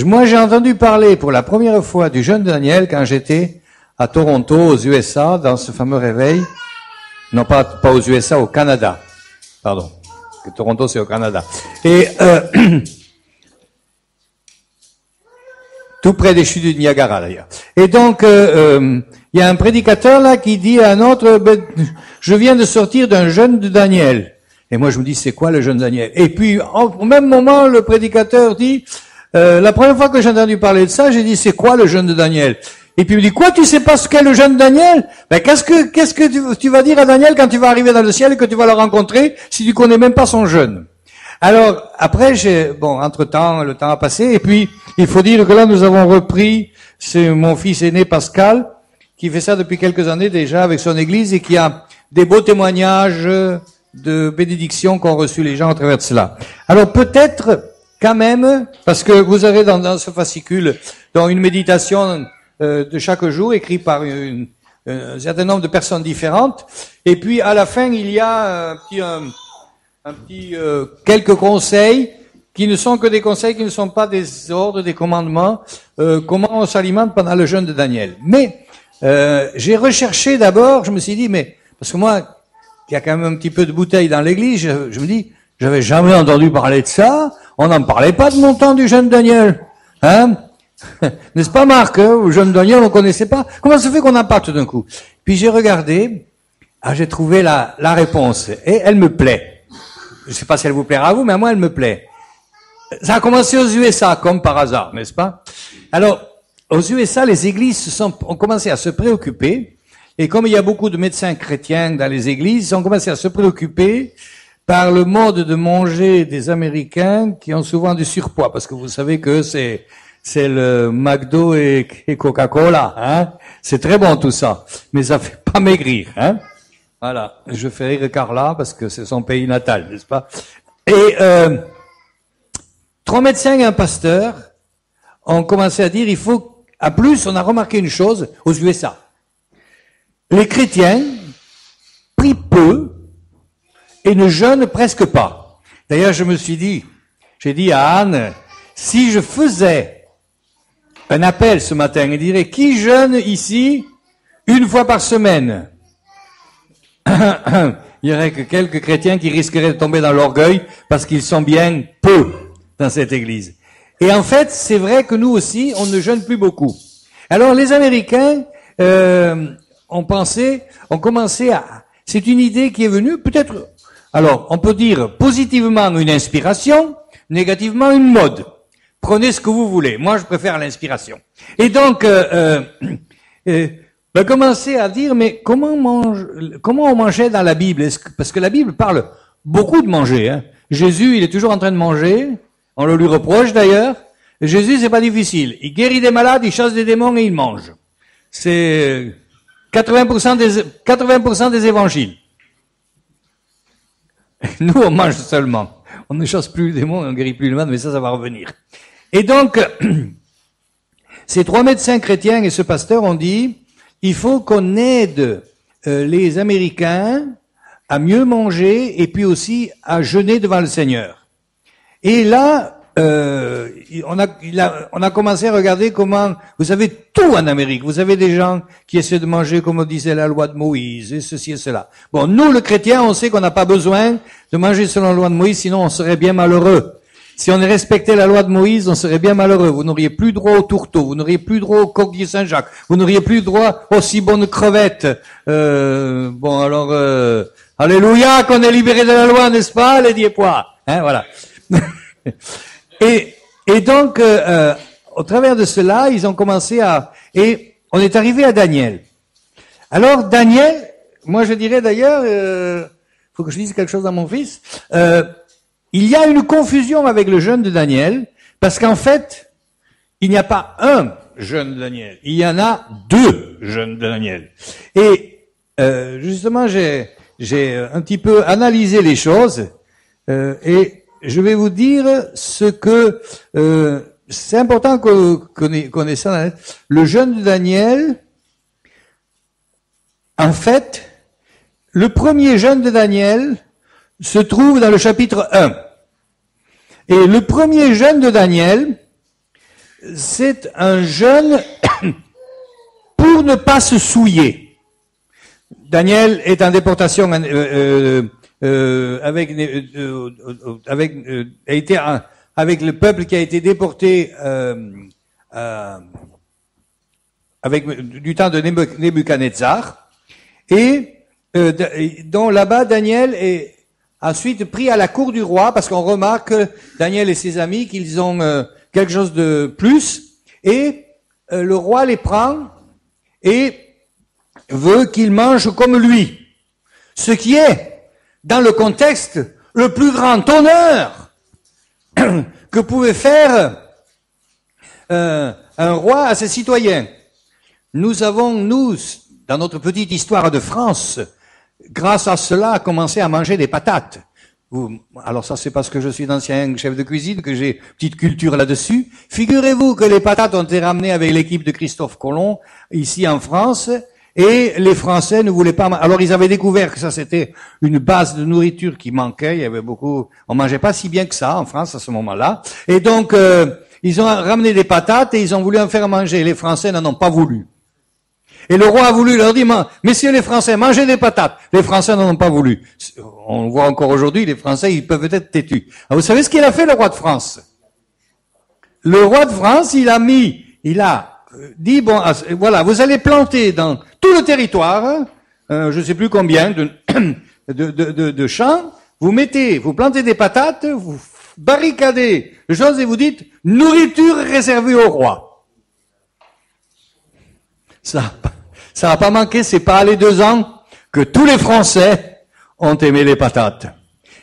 moi j'ai entendu parler pour la première fois du jeûne de Daniel quand j'étais à Toronto, aux USA, dans ce fameux réveil. Non, pas aux USA, au Canada. Pardon. Que Toronto, c'est au Canada. Et tout près des chutes du Niagara, d'ailleurs. Et donc, il y a un prédicateur là qui dit à un autre, je viens de sortir d'un jeûne de Daniel. Et moi, je me dis, c'est quoi le jeûne de Daniel? Et puis, au même moment, le prédicateur dit, la première fois que j'ai entendu parler de ça, j'ai dit, c'est quoi le jeûne de Daniel? Et puis il me dit, quoi, tu sais pas ce qu'est le jeûne de Daniel? Ben, qu'est-ce que tu vas dire à Daniel quand tu vas arriver dans le ciel et que tu vas le rencontrer si tu connais même pas son jeûne? Alors, après, entre-temps, le temps a passé, et puis, il faut dire que là, nous avons repris, c'est mon fils aîné Pascal, qui fait ça depuis quelques années déjà avec son église et qui a des beaux témoignages de bénédictions qu'ont reçus les gens à travers de cela. Alors, peut-être, quand même, parce que vous avez dans ce fascicule, dans une méditation, de chaque jour, écrit par un certain nombre de personnes différentes. Et puis, à la fin, il y a quelques conseils qui ne sont que des conseils, qui ne sont pas des ordres, des commandements, comment on s'alimente pendant le jeûne de Daniel. Mais, j'ai recherché d'abord, je me suis dit, mais, parce que moi, il y a quand même un petit peu de bouteille dans l'église, je me dis, j'avais jamais entendu parler de ça, on n'en parlait pas de mon temps du jeûne de Daniel. Hein? N'est-ce pas Marc, au jeune Daniel, on ne connaissait pas. Comment ça fait qu'on en parle tout d'un coup? Puis j'ai regardé, j'ai trouvé la réponse, et elle me plaît. Je ne sais pas si elle vous plaira à vous, mais à moi elle me plaît. Ça a commencé aux USA, comme par hasard, n'est-ce pas? Alors, aux USA, les églises ont commencé à se préoccuper, et comme il y a beaucoup de médecins chrétiens dans les églises, ils ont commencé à se préoccuper par le mode de manger des Américains qui ont souvent du surpoids, parce que vous savez que c'est le McDo et Coca-Cola, hein. C'est très bon tout ça, mais ça fait pas maigrir, hein. Voilà, je fais rire Carla parce que c'est son pays natal, n'est-ce pas? Et 3 médecins et un pasteur ont commencé à dire, à plus, on a remarqué une chose aux USA. Les chrétiens prient peu et ne jeûnent presque pas. D'ailleurs, j'ai dit à Anne, si je faisais un appel ce matin et dirait, qui jeûne ici une fois par semaine? Il y aurait que quelques chrétiens qui risqueraient de tomber dans l'orgueil parce qu'ils sont bien peu dans cette église. Et en fait, c'est vrai que nous aussi, on ne jeûne plus beaucoup. Alors les Américains ont commencé à... C'est une idée qui est venue, peut-être... Alors, on peut dire positivement une inspiration, négativement une mode. Prenez ce que vous voulez. Moi, je préfère l'inspiration. Et donc, commencer à dire, mais comment on mangeait dans la Bible? Parce que la Bible parle beaucoup de manger. Hein. Jésus, il est toujours en train de manger. On le lui reproche d'ailleurs. Et Jésus, c'est pas difficile. Il guérit des malades, il chasse des démons et il mange. C'est 80% des évangiles. Nous, on mange seulement. On ne chasse plus les démons, on ne guérit plus les malades, mais ça va revenir. Et donc, ces 3 médecins chrétiens et ce pasteur ont dit, il faut qu'on aide les Américains à mieux manger et puis aussi à jeûner devant le Seigneur. Et là, on a commencé à regarder comment, vous savez, tout en Amérique, vous avez des gens qui essaient de manger comme disait la loi de Moïse, et ceci et cela. Bon, nous, le chrétien, on sait qu'on n'a pas besoin de manger selon la loi de Moïse, sinon on serait bien malheureux. Si on respectait la loi de Moïse, on serait bien malheureux. Vous n'auriez plus droit au tourteau, vous n'auriez plus droit au coquille Saint-Jacques, vous n'auriez plus droit aux si bonnes crevettes. Alléluia, qu'on est libéré de la loi, n'est-ce pas, les Diepois? Hein, voilà. Et donc, au travers de cela, ils ont commencé et on est arrivé à Daniel. Alors, Daniel, moi je dirais d'ailleurs, faut que je dise quelque chose à mon fils, il y a une confusion avec le jeûne de Daniel, parce qu'en fait, il n'y a pas un jeûne de Daniel, il y en a 2 jeûnes de Daniel. Et justement, j'ai un petit peu analysé les choses, et je vais vous dire ce que... c'est important qu'on connaisse ça. Le jeûne de Daniel, en fait, le premier jeûne de Daniel se trouve dans le chapitre 1. Et le premier jeûne de Daniel c'est un jeûne pour ne pas se souiller. Daniel est en déportation a été avec le peuple qui a été déporté du temps de Nebuchadnezzar, et dont là-bas Daniel est ensuite pris à la cour du roi, parce qu'on remarque, Daniel et ses amis, qu'ils ont quelque chose de plus, et le roi les prend et veut qu'ils mangent comme lui. Ce qui est, dans le contexte, le plus grand honneur que pouvait faire un roi à ses citoyens. Nous avons, dans notre petite histoire de France, grâce à cela, commencé à manger des patates. Alors ça, c'est parce que je suis ancien chef de cuisine, que j'ai petite culture là-dessus. Figurez-vous que les patates ont été ramenées avec l'équipe de Christophe Colomb, ici en France, et les Français ne voulaient pas... Alors ils avaient découvert que ça, c'était une base de nourriture qui manquait. Il y avait beaucoup... On mangeait pas si bien que ça en France à ce moment-là. Et donc, ils ont ramené des patates et ils ont voulu en faire manger. Les Français n'en ont pas voulu. Et le roi a voulu leur dire, messieurs les Français, mangez des patates. Les Français n'en ont pas voulu. On voit encore aujourd'hui, les Français, ils peuvent être têtus. Alors, vous savez ce qu'il a fait, le roi de France? Le roi de France, il a dit, bon, voilà, vous allez planter dans tout le territoire, je ne sais plus combien de champs, vous plantez des patates, vous barricadez les choses et vous dites, nourriture réservée au roi. Ça n'a pas manqué, c'est pas allé 2 ans que tous les Français ont aimé les patates.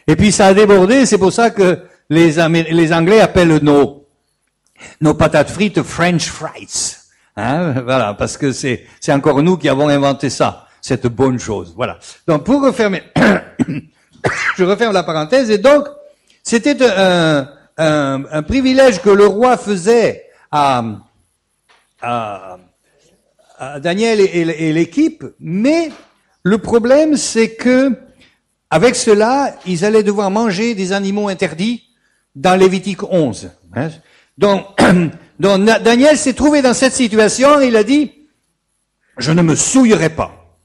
Et puis ça a débordé, c'est pour ça que les Anglais appellent nos patates frites French fries. Voilà, parce que c'est encore nous qui avons inventé ça, cette bonne chose. Voilà. Donc pour refermer, je referme la parenthèse, et donc c'était un privilège que le roi faisait à Daniel et l'équipe, mais le problème c'est que avec cela, ils allaient devoir manger des animaux interdits dans Lévitique 11. Donc Daniel s'est trouvé dans cette situation et il a dit, je ne me souillerai pas.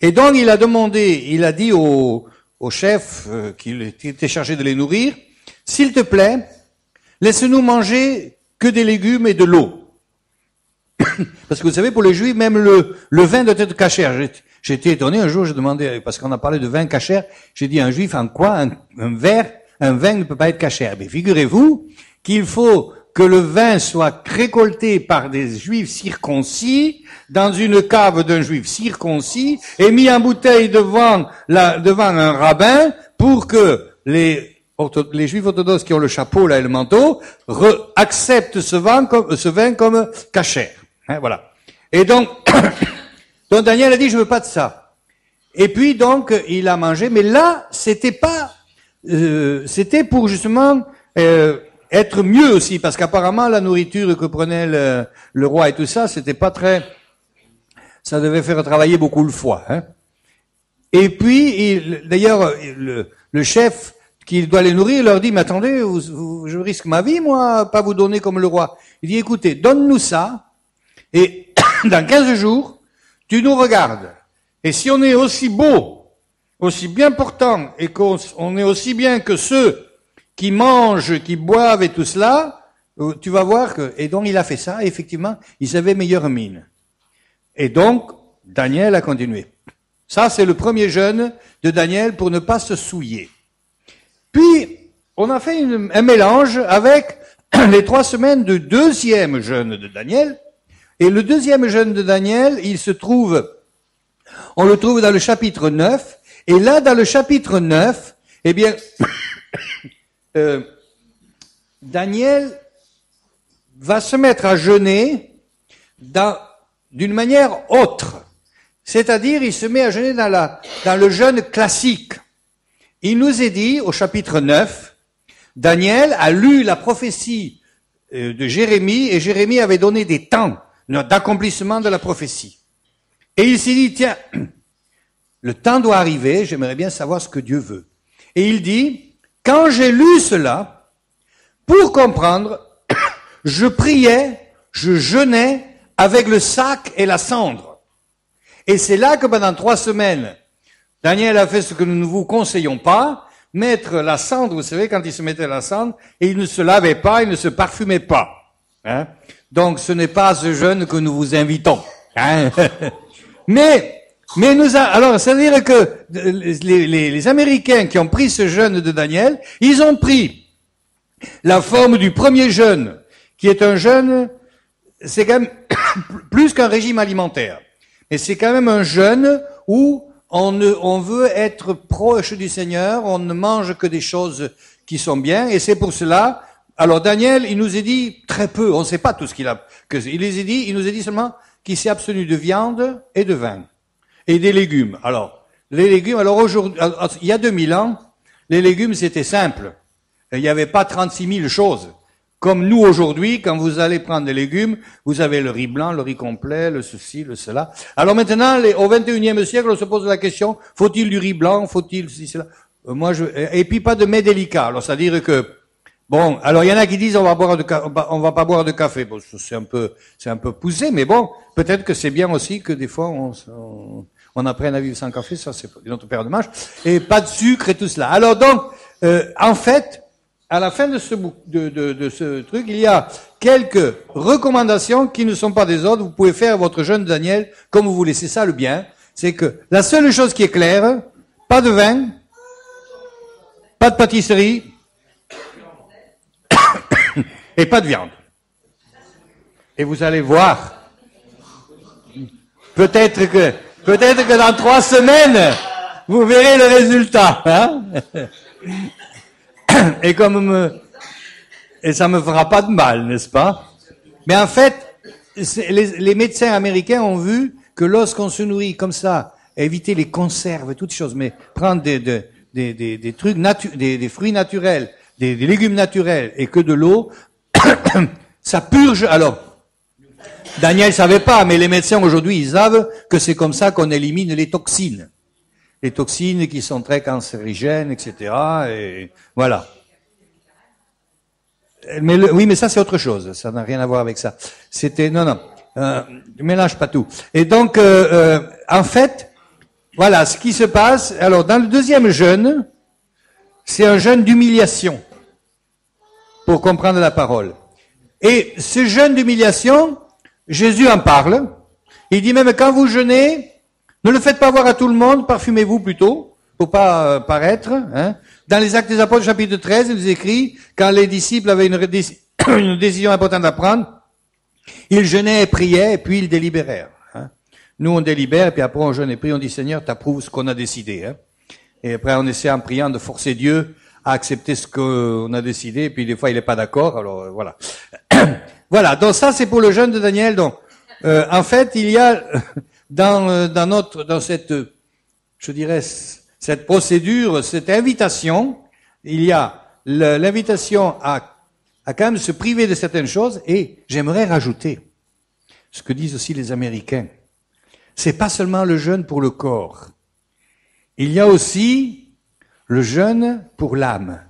Et donc il a dit au chef qui était chargé de les nourrir, s'il te plaît, laisse-nous manger que des légumes et de l'eau. Parce que vous savez, pour les Juifs, même le vin doit être cachère. J'ai été étonné un jour, je demandais, parce qu'on a parlé de vin cachère, j'ai dit, un Juif, en quoi un vin ne peut pas être cachère? Mais figurez-vous qu'il faut que le vin soit récolté par des Juifs circoncis dans une cave d'un Juif circoncis et mis en bouteille devant un rabbin pour que les Juifs orthodoxes qui ont le chapeau là et le manteau acceptent ce vin comme cachère. Voilà. Et donc Daniel a dit, je veux pas de ça. Et puis donc il a mangé, mais là c'était pour justement être mieux aussi, parce qu'apparemment la nourriture que prenait le roi et tout ça, c'était pas très, ça devait faire travailler beaucoup le foie. Et puis d'ailleurs le chef qui doit les nourrir leur dit, mais attendez, je risque ma vie moi, pas vous donner comme le roi. Il dit, écoutez, donne-nous ça et dans 15 jours tu nous regardes. Et si on est aussi beau, aussi bien portant et qu'on est aussi bien que ceux qui mangent, qui boivent et tout cela, tu vas voir que... Et donc il a fait ça, et effectivement, ils avaient meilleure mine. Et donc, Daniel a continué. Ça, c'est le premier jeûne de Daniel pour ne pas se souiller. Puis, on a fait un mélange avec les 3 semaines de deuxième jeûne de Daniel. Et le deuxième jeûne de Daniel, on le trouve dans le chapitre 9. Et là, dans le chapitre 9, eh bien... Daniel va se mettre à jeûner d'une manière autre. C'est-à-dire, il se met à jeûner dans le jeûne classique. Il nous est dit, au chapitre 9, Daniel a lu la prophétie de Jérémie, et Jérémie avait donné des temps d'accomplissement de la prophétie. Et il s'est dit, tiens, le temps doit arriver, j'aimerais bien savoir ce que Dieu veut. Et il dit, quand j'ai lu cela, pour comprendre je priais, je jeûnais avec le sac et la cendre. Et c'est là que pendant 3 semaines, Daniel a fait ce que nous ne vous conseillons pas, mettre la cendre, vous savez, quand il se mettait la cendre, et il ne se lavait pas, il ne se parfumait pas. Hein? Donc ce n'est pas ce jeûne que nous vous invitons. Hein? Mais alors, c'est-à-dire que les Américains qui ont pris ce jeûne de Daniel, ils ont pris la forme du premier jeûne, qui est un jeûne, c'est quand même plus qu'un régime alimentaire. Mais c'est quand même un jeûne où on veut être proche du Seigneur, on ne mange que des choses qui sont bien, et c'est pour cela. Alors Daniel, il nous a dit très peu, on ne sait pas tout ce qu'il a. Il nous a dit seulement qu'il s'est abstenu de viande et de vin et des légumes. Alors les légumes, alors aujourd'hui, il y a 2000 ans, les légumes c'était simple. Il n'y avait pas 36 000 choses. Comme nous aujourd'hui, quand vous allez prendre des légumes, vous avez le riz blanc, le riz complet, le ceci, le cela. Alors maintenant, au XXIe siècle, on se pose la question, faut-il du riz blanc, faut-il ceci, cela? Et puis pas de mets délicats. Alors c'est-à-dire que, bon, alors il y en a qui disent on va pas boire de café. Bon, c'est un peu poussé, mais bon, peut-être que c'est bien aussi que des fois on apprenne à vivre sans café, ça c'est une autre paire de manches. Et pas de sucre et tout cela. Alors donc, en fait, à la fin de ce truc, il y a quelques recommandations qui ne sont pas des ordres. Vous pouvez faire votre jeûne de Daniel comme vous voulez. C'est ça le bien. C'est que la seule chose qui est claire, pas de vin, pas de pâtisserie, et pas de viande. Et vous allez voir. Peut-être que dans 3 semaines, vous verrez le résultat, hein? Et ça me fera pas de mal, n'est-ce pas? Mais en fait, les médecins américains ont vu que lorsqu'on se nourrit comme ça, éviter les conserves et toutes choses, mais prendre des trucs des fruits naturels, des légumes naturels et que de l'eau, ça purge. Alors, Daniel savait pas, mais les médecins aujourd'hui, ils savent que c'est comme ça qu'on élimine les toxines. Les toxines qui sont très cancérigènes, etc. Et voilà. Oui, mais ça c'est autre chose. Ça n'a rien à voir avec ça. Non. Mélange pas tout. Et donc, en fait, voilà ce qui se passe. Alors, dans le deuxième jeûne, c'est un jeûne d'humiliation pour comprendre la parole. Et ce jeûne d'humiliation, Jésus en parle. Il dit même quand vous jeûnez, ne le faites pas voir à tout le monde, parfumez-vous plutôt, pour pas paraître. Hein. Dans les Actes des Apôtres, chapitre 13, il nous écrit, quand les disciples avaient une décision importante à prendre, ils jeûnaient et priaient, et puis ils délibérèrent. Hein. Nous, on délibère, et puis après on jeûne et prie, on dit, Seigneur, t'approuves ce qu'on a décidé. Hein. Et après, on essaie en priant de forcer Dieu à accepter ce qu'on a décidé, et puis des fois, il n'est pas d'accord, alors voilà. Voilà, donc ça, c'est pour le jeûne de Daniel. Donc, en fait, il y a... dans cette, je dirais, cette procédure, cette invitation, il y a l'invitation à quand même se priver de certaines choses, et j'aimerais rajouter ce que disent aussi les Américains. C'est pas seulement le jeûne pour le corps. Il y a aussi le jeûne pour l'âme.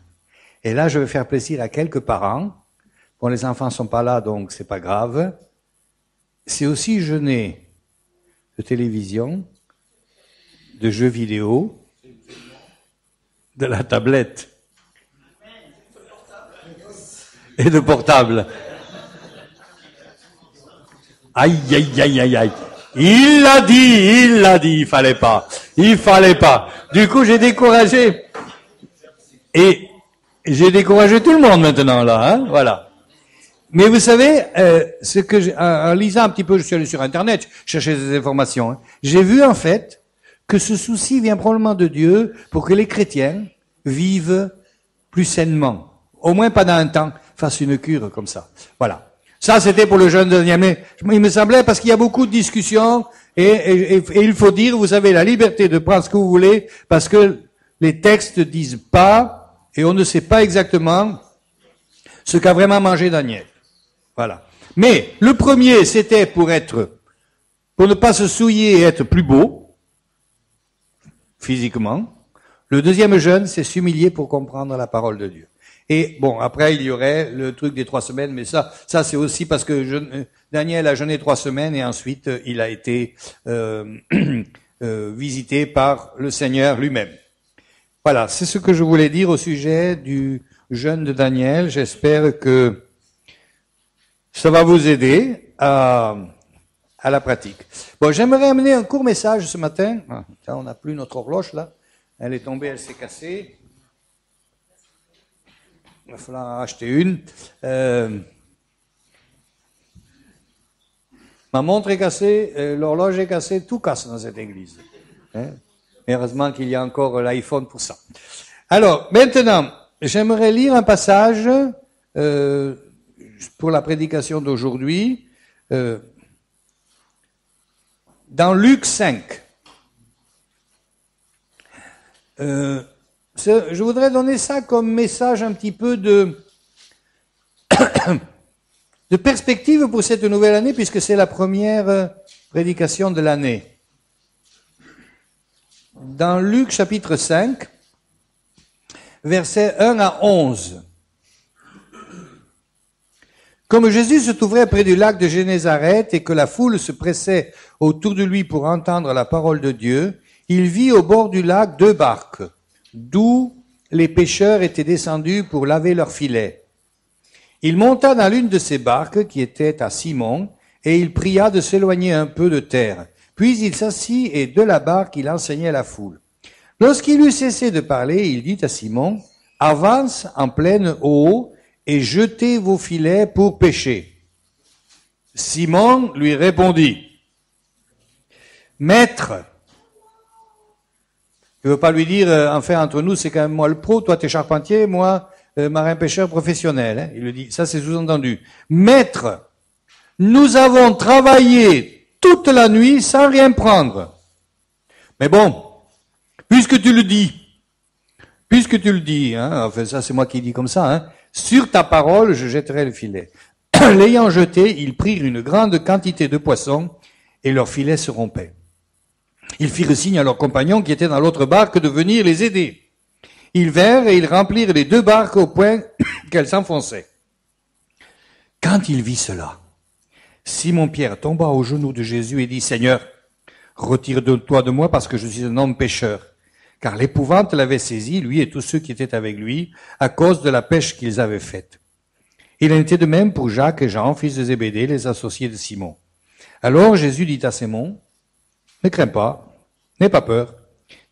Et là, je vais faire plaisir à quelques parents. Bon, les enfants sont pas là, donc c'est pas grave. C'est aussi jeûner de télévision, de jeux vidéo, de la tablette et de portable. Aïe, aïe, aïe, aïe, aïe. Il l'a dit, il fallait pas. Du coup, j'ai découragé. Et j'ai découragé tout le monde maintenant, là, hein, voilà. Mais vous savez, en lisant un petit peu, je suis allé sur Internet, chercher des informations, hein, j'ai vu en fait que ce souci vient probablement de Dieu pour que les chrétiens vivent plus sainement. Au moins pendant un temps, fassent une cure comme ça. Voilà. Ça, c'était pour le jeûne de Daniel. Mais il me semblait, parce qu'il y a beaucoup de discussions, et il faut dire, vous avez la liberté de prendre ce que vous voulez, parce que les textes disent pas, et on ne sait pas exactement ce qu'a vraiment mangé Daniel. Voilà. Mais le premier, c'était pour ne pas se souiller et être plus beau, physiquement. Le deuxième jeûne, c'est s'humilier pour comprendre la parole de Dieu. Et bon, après, il y aurait le truc des 3 semaines, mais ça c'est aussi parce que Daniel a jeûné 3 semaines et ensuite il a été visité par le Seigneur lui-même. Voilà, c'est ce que je voulais dire au sujet du jeûne de Daniel. J'espère que ça va vous aider à la pratique. Bon, j'aimerais amener un court message ce matin. Ah, on n'a plus notre horloge là. Elle est tombée, elle s'est cassée. Il va falloir en acheter une. Ma montre est cassée, l'horloge est cassée, tout casse dans cette église. Hein? Heureusement qu'il y a encore l'iPhone pour ça. Alors, maintenant, j'aimerais lire un passage pour la prédication d'aujourd'hui, dans Luc 5. Je voudrais donner ça comme message un petit peu de perspective pour cette nouvelle année, puisque c'est la première prédication de l'année. Dans Luc chapitre 5, versets 1 à 11. Comme Jésus se trouvait près du lac de Génézareth et que la foule se pressait autour de lui pour entendre la parole de Dieu, il vit au bord du lac 2 barques, d'où les pêcheurs étaient descendus pour laver leurs filets. Il monta dans l'une de ces barques qui était à Simon, et il pria de s'éloigner un peu de terre. Puis il s'assit et de la barque il enseignait la foule. Lorsqu'il eut cessé de parler, il dit à Simon, « Avance en pleine eau et jetez vos filets pour pêcher. » Simon lui répondit, « Maître, » il ne veut pas lui dire, enfin entre nous c'est quand même moi le pro, toi t'es charpentier, moi marin-pêcheur professionnel. Hein. Il lui dit, ça c'est sous-entendu. « Maître, nous avons travaillé toute la nuit sans rien prendre. Mais bon, puisque tu le dis, hein, enfin ça c'est moi qui dis comme ça, hein, sur ta parole je jetterai le filet. » L'ayant jeté, ils prirent une grande quantité de poissons et leur filet se rompait. Ils firent signe à leurs compagnons qui étaient dans l'autre barque de venir les aider. Ils vinrent et ils remplirent les 2 barques au point qu'elles s'enfonçaient. Quand il vit cela, Simon-Pierre tomba aux genoux de Jésus et dit, « Seigneur, retire-toi de moi parce que je suis un homme pécheur. » Car l'épouvante l'avait saisi, lui et tous ceux qui étaient avec lui, à cause de la pêche qu'ils avaient faite. Il en était de même pour Jacques et Jean, fils de Zébédée, les associés de Simon. Alors Jésus dit à Simon, « Ne crains pas, n'aie pas peur.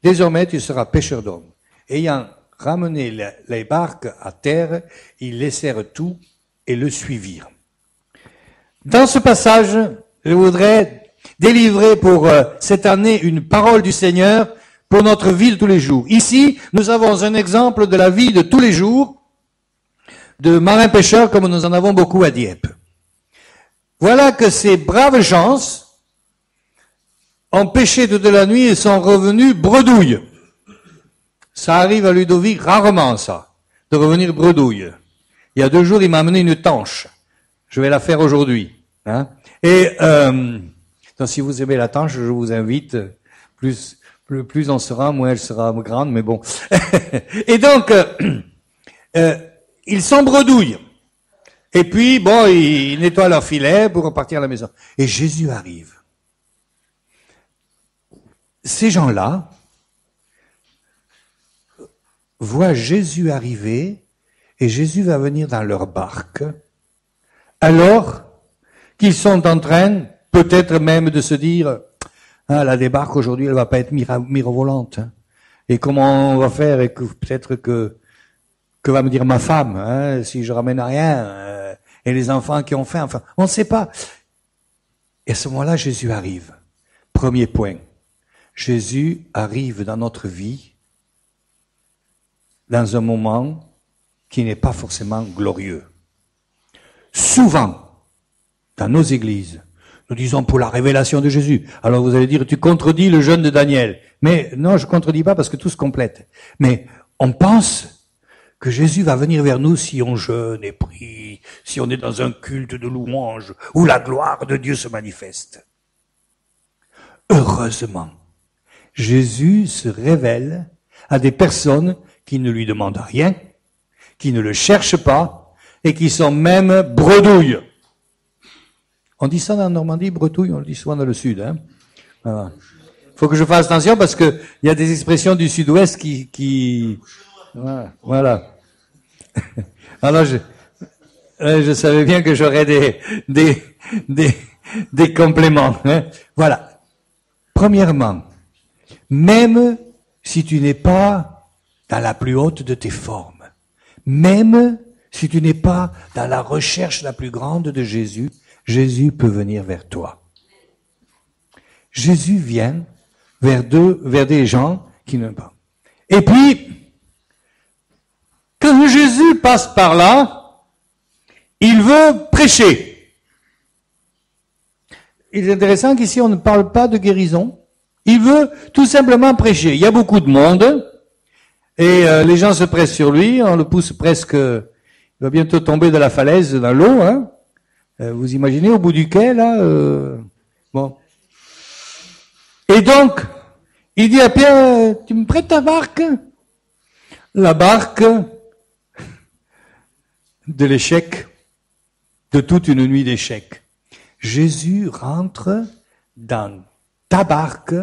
Désormais tu seras pêcheur d'hommes. » Ayant ramené les barques à terre, ils laissèrent tout et le suivirent. Dans ce passage, je voudrais délivrer pour cette année une parole du Seigneur pour notre vie de tous les jours. Ici, nous avons un exemple de la vie de tous les jours de marins-pêcheurs comme nous en avons beaucoup à Dieppe. Voilà que ces braves gens ont pêché toute la nuit et sont revenus bredouilles. Ça arrive à Ludovic rarement, ça, de revenir bredouille. Il y a 2 jours, il m'a amené une tanche. Je vais la faire aujourd'hui. Hein. Et donc, si vous aimez la tanche, je vous invite. Plus on sera, moins elle sera grande, mais bon. Et donc, ils sont bredouilles. Et puis, bon, ils nettoient leur filet pour repartir à la maison. Et Jésus arrive. Ces gens-là voient Jésus arriver et Jésus va venir dans leur barque alors qu'ils sont en train peut-être même de se dire « Ah, la débarque aujourd'hui, elle va pas être mirobolante. Hein. Et comment on va faire et que peut-être que va me dire ma femme hein, si je ramène rien et les enfants qui ont faim. Enfin, on ne sait pas. » Et à ce moment-là, Jésus arrive. Premier point. Jésus arrive dans notre vie dans un moment qui n'est pas forcément glorieux. Souvent, dans nos églises, nous disons pour la révélation de Jésus. Alors vous allez dire, tu contredis le jeûne de Daniel. Mais non, je contredis pas parce que tout se complète. Mais on pense que Jésus va venir vers nous si on jeûne et prie, si on est dans un culte de louange, où la gloire de Dieu se manifeste. Heureusement, Jésus se révèle à des personnes qui ne lui demandent rien, qui ne le cherchent pas et qui sont même bredouilles. On dit ça dans la Normandie, bretouille, on le dit souvent dans le sud. Hein. Voilà. Faut que je fasse attention parce que il y a des expressions du sud-ouest qui... Voilà. Alors je savais bien que j'aurais des compléments. Hein. Voilà. Premièrement, même si tu n'es pas dans la plus haute de tes formes, même si tu n'es pas dans la recherche la plus grande de Jésus, Jésus peut venir vers toi. Jésus vient vers des gens qui n'ont pas. Et puis, quand Jésus passe par là, il veut prêcher. Il est intéressant qu'ici on ne parle pas de guérison. Il veut tout simplement prêcher. Il y a beaucoup de monde et les gens se pressent sur lui. On le pousse presque. Il va bientôt tomber de la falaise dans l'eau. Hein. Vous imaginez au bout du quai là. Bon. Et donc, il dit à Pierre, tu me prêtes ta barque? La barque de l'échec, de toute une nuit d'échecs. Jésus rentre dans ta barque,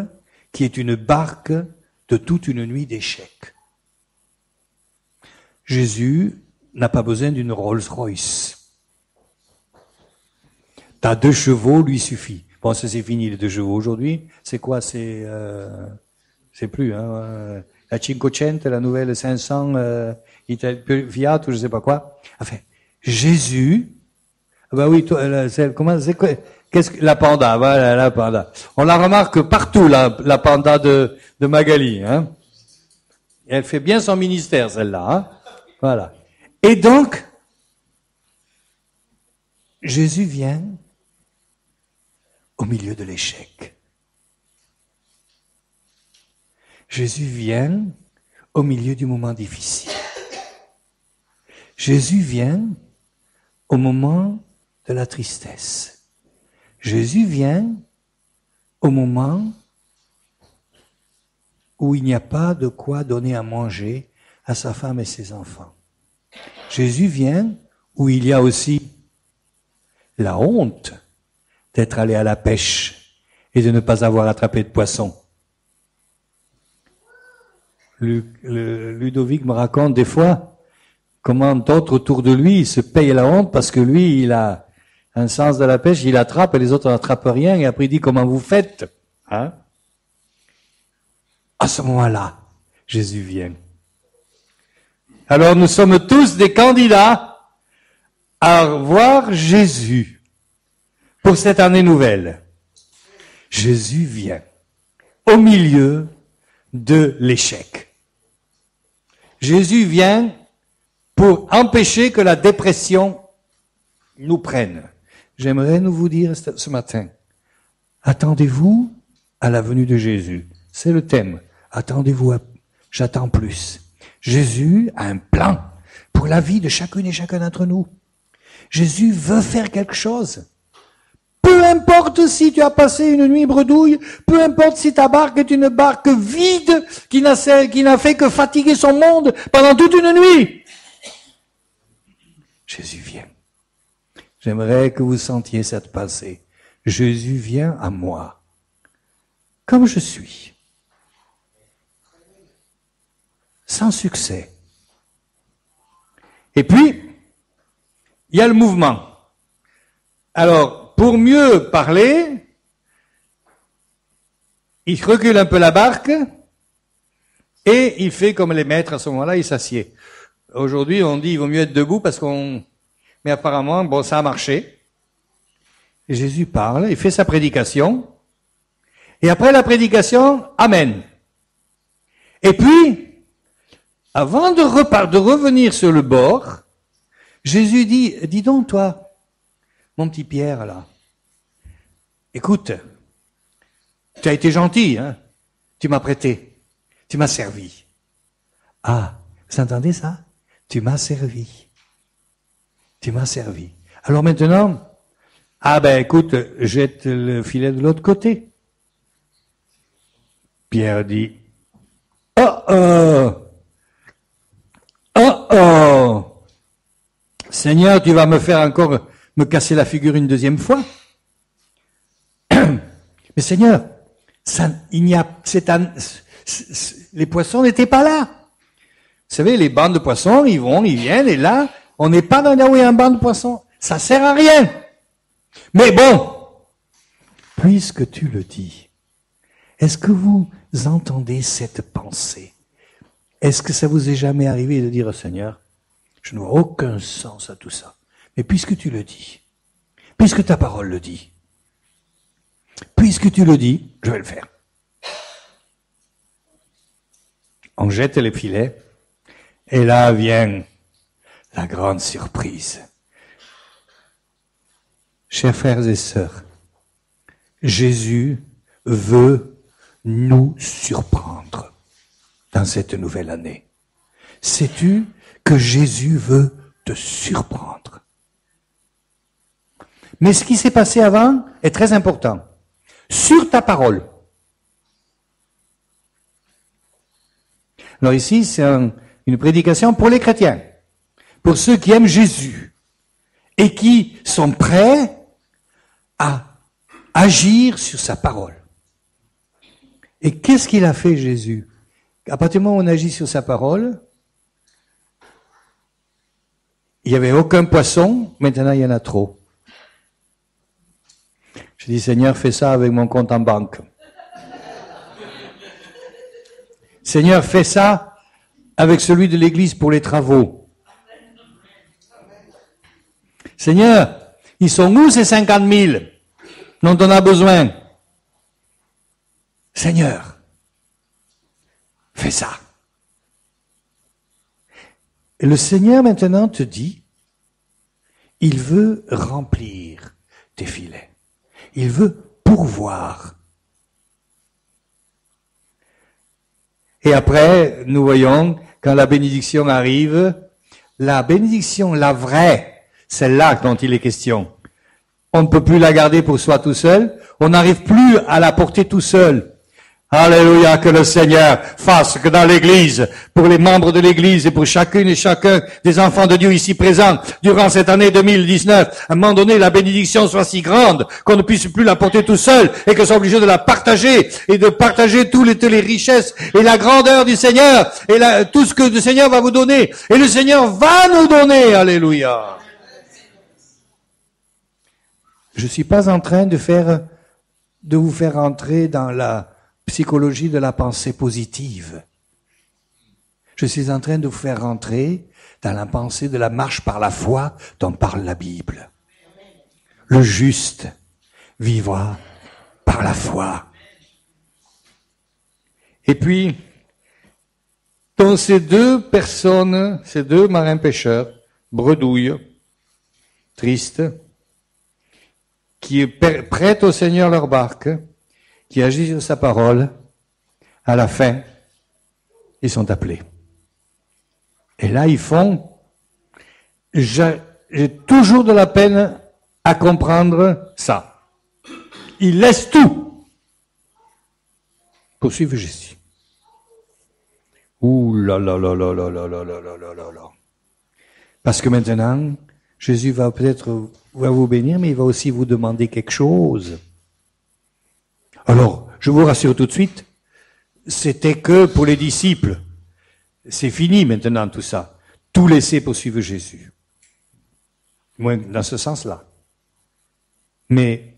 qui est une barque de toute une nuit d'échecs. Jésus n'a pas besoin d'une Rolls-Royce. T'as 2 chevaux, lui suffit. Bon, ça c'est fini les 2 chevaux aujourd'hui. C'est quoi? C'est plus hein. La Cinquecento, la nouvelle 500 Fiat ou je sais pas quoi. Enfin, Jésus. Ben oui, toi, c'est quoi? Qu'est-ce que la panda? Voilà, la panda. On la remarque partout, la panda de Magali. Hein. Et elle fait bien son ministère, celle-là. Hein. Voilà. Et donc, Jésus vient au milieu de l'échec. Jésus vient au milieu du moment difficile. Jésus vient au moment de la tristesse. Jésus vient au moment où il n'y a pas de quoi donner à manger à sa femme et ses enfants. Jésus vient où il y a aussi la honte d'être allé à la pêche et de ne pas avoir attrapé de poisson. Ludovic me raconte des fois comment d'autres autour de lui se payent la honte parce que lui, il a un sens de la pêche, il attrape et les autres n'attrapent rien et après il dit comment vous faites. Hein? À ce moment-là, Jésus vient. Alors nous sommes tous des candidats à voir Jésus pour cette année nouvelle. Jésus vient au milieu de l'échec. Jésus vient pour empêcher que la dépression nous prenne. J'aimerais nous vous dire ce matin, attendez-vous à la venue de Jésus. C'est le thème. Attendez-vous j'attends plus. Jésus a un plan pour la vie de chacune et chacun d'entre nous. Jésus veut faire quelque chose. Peu importe si tu as passé une nuit bredouille, peu importe si ta barque est une barque vide qui n'a fait que fatiguer son monde pendant toute une nuit. Jésus vient. J'aimerais que vous sentiez cette pensée. Jésus vient à moi, comme je suis. Sans succès. Et puis, il y a le mouvement. Alors, pour mieux parler, il recule un peu la barque et il fait comme les maîtres à ce moment-là, il s'assied. Aujourd'hui, on dit il vaut mieux être debout parce mais apparemment, bon, ça a marché. Et Jésus parle, il fait sa prédication. Et après la prédication, Amen. Et puis, avant de revenir sur le bord, Jésus dit, dis donc toi, mon petit Pierre là, écoute, tu as été gentil, hein, tu m'as prêté, tu m'as servi. Ah, vous entendez ça? Tu m'as servi. Tu m'as servi. Alors maintenant, ah ben écoute, jette le filet de l'autre côté. Pierre dit, Oh oh! Seigneur, tu vas me faire encore me casser la figure une deuxième fois? Mais Seigneur, ça, les poissons n'étaient pas là. Vous savez, les bancs de poissons, ils vont, ils viennent, et là, on n'est pas dans là où il y a un banc de poissons. Ça sert à rien. Mais bon, puisque tu le dis, est-ce que vous entendez cette pensée? Est-ce que ça vous est jamais arrivé de dire au Seigneur, je ne vois aucun sens à tout ça, mais puisque tu le dis, puisque ta parole le dit, puisque tu le dis, je vais le faire. On jette les filets, et là vient la grande surprise. Chers frères et sœurs, Jésus veut nous surprendre dans cette nouvelle année. Sais-tu que Jésus veut te surprendre? Mais ce qui s'est passé avant est très important. Sur ta parole. Alors ici, c'est une prédication pour les chrétiens, pour ceux qui aiment Jésus et qui sont prêts à agir sur sa parole. Et qu'est-ce qu'il a fait, Jésus? À partir du moment où on agit sur sa parole, il n'y avait aucun poisson, maintenant il y en a trop. Je dis, Seigneur, fais ça avec mon compte en banque. Seigneur, fais ça avec celui de l'Église pour les travaux. Seigneur, ils sont où ces 50 000 dont on a besoin? Seigneur, fais ça. Et le Seigneur maintenant te dit, il veut remplir tes filets. Il veut pourvoir. Et après, nous voyons, quand la bénédiction arrive, la bénédiction, la vraie, celle-là dont il est question, on ne peut plus la garder pour soi tout seul, on n'arrive plus à la porter tout seul. Alléluia, que le Seigneur fasse que dans l'Église, pour les membres de l'Église et pour chacune et chacun des enfants de Dieu ici présents, durant cette année 2019, à un moment donné, la bénédiction soit si grande qu'on ne puisse plus la porter tout seul et qu'on soit obligé de la partager et de partager toutes les richesses et la grandeur du Seigneur et tout ce que le Seigneur va vous donner. Et le Seigneur va nous donner. Alléluia. Je suis pas en train de vous faire entrer dans la psychologie de la pensée positive. Je suis en train de vous faire rentrer dans la pensée de la marche par la foi dont parle la Bible. Le juste vivra par la foi. Et puis, dans ces deux personnes, ces deux marins pêcheurs, bredouilles, tristes, qui prêtent au Seigneur leur barque, qui agissent sur sa parole, à la fin, ils sont appelés. Et là, ils font, j'ai toujours de la peine à comprendre ça. Ils laissent tout pour suivre Jésus. Ouh là là là là là là là là là là là là. Parce que maintenant, Jésus va vous bénir, mais il va aussi vous demander quelque chose. Alors, je vous rassure tout de suite, c'était que pour les disciples. C'est fini maintenant tout ça. Tout laisser pour suivre Jésus. Moins dans ce sens-là. Mais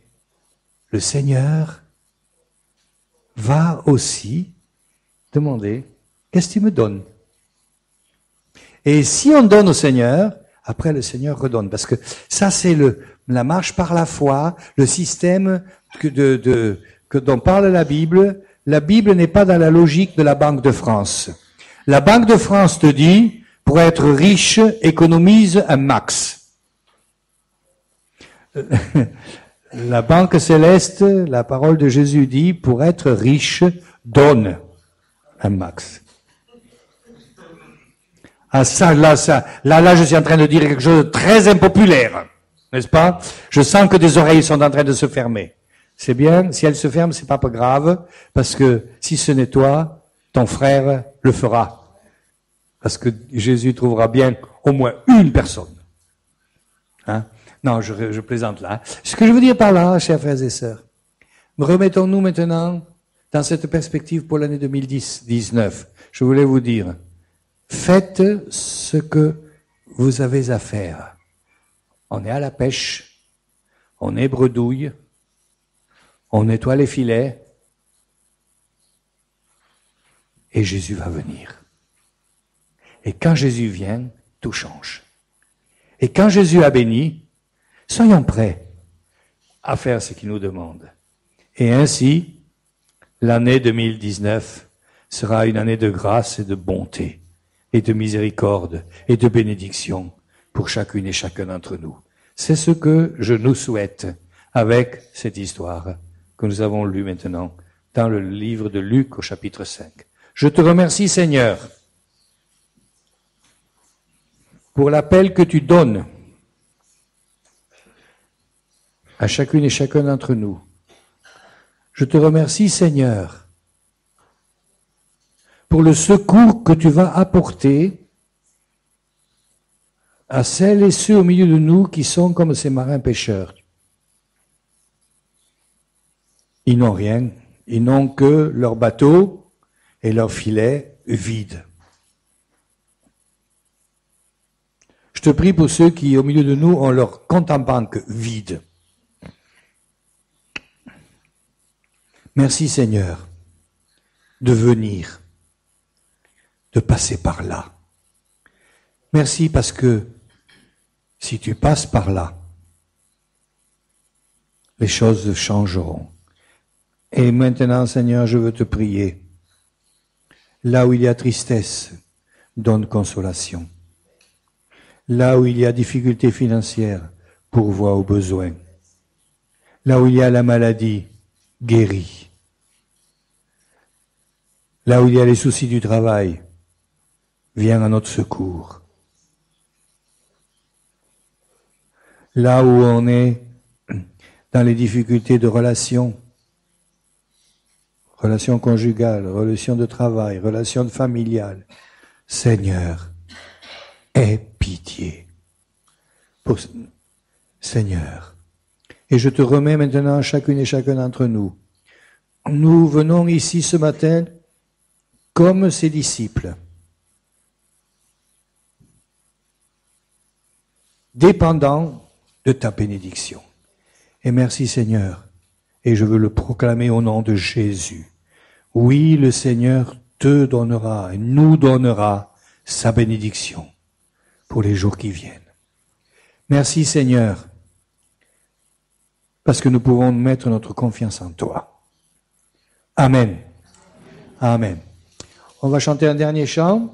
le Seigneur va aussi demander, qu'est-ce que tu me donnes? Et si on donne au Seigneur, après le Seigneur redonne. Parce que ça c'est la marche par la foi, le système dont parle la Bible. La Bible n'est pas dans la logique de la Banque de France. La Banque de France te dit, pour être riche, économise un max. La Banque céleste, la parole de Jésus dit, pour être riche, donne un max. Ah ça, là, je suis en train de dire quelque chose de très impopulaire, n'est-ce pas? Je sens que des oreilles sont en train de se fermer. C'est bien, si elles se ferment, c'est pas grave, parce que si ce n'est toi, ton frère le fera. Parce que Jésus trouvera bien au moins une personne. Hein? Non, je plaisante là. Ce que je veux dire par là, chers frères et sœurs, remettons-nous maintenant dans cette perspective pour l'année 2019. Je voulais vous dire, faites ce que vous avez à faire. On est à la pêche, on est bredouille, on nettoie les filets, et Jésus va venir. Et quand Jésus vient, tout change. Et quand Jésus a béni, soyons prêts à faire ce qu'il nous demande. Et ainsi, l'année 2019 sera une année de grâce et de bonté, et de miséricorde et de bénédiction pour chacune et chacun d'entre nous. C'est ce que je nous souhaite avec cette histoire que nous avons lue maintenant dans le livre de Luc au chapitre 5. Je te remercie, Seigneur, pour l'appel que tu donnes à chacune et chacun d'entre nous. Je te remercie, Seigneur, pour le secours que tu vas apporter à celles et ceux au milieu de nous qui sont comme ces marins pêcheurs. Ils n'ont rien, ils n'ont que leur bateau et leur filet vides. Je te prie pour ceux qui, au milieu de nous, ont leur compte en banque vide. Merci Seigneur de venir, de passer par là. Merci parce que si tu passes par là, les choses changeront. Et maintenant, Seigneur, je veux te prier. Là où il y a tristesse, donne consolation. Là où il y a difficulté financière, pourvois aux besoins. Là où il y a la maladie, guéris. Là où il y a les soucis du travail, viens à notre secours. Là où on est dans les difficultés de relations conjugales, relations de travail, relations familiales, Seigneur, aie pitié. Seigneur, et je te remets maintenant chacune et chacun d'entre nous. Nous venons ici ce matin comme ses disciples, dépendants de ta bénédiction. Et merci Seigneur, et je veux le proclamer au nom de Jésus. Oui, le Seigneur te donnera et nous donnera sa bénédiction pour les jours qui viennent. Merci Seigneur, parce que nous pouvons mettre notre confiance en toi. Amen. Amen. On va chanter un dernier chant.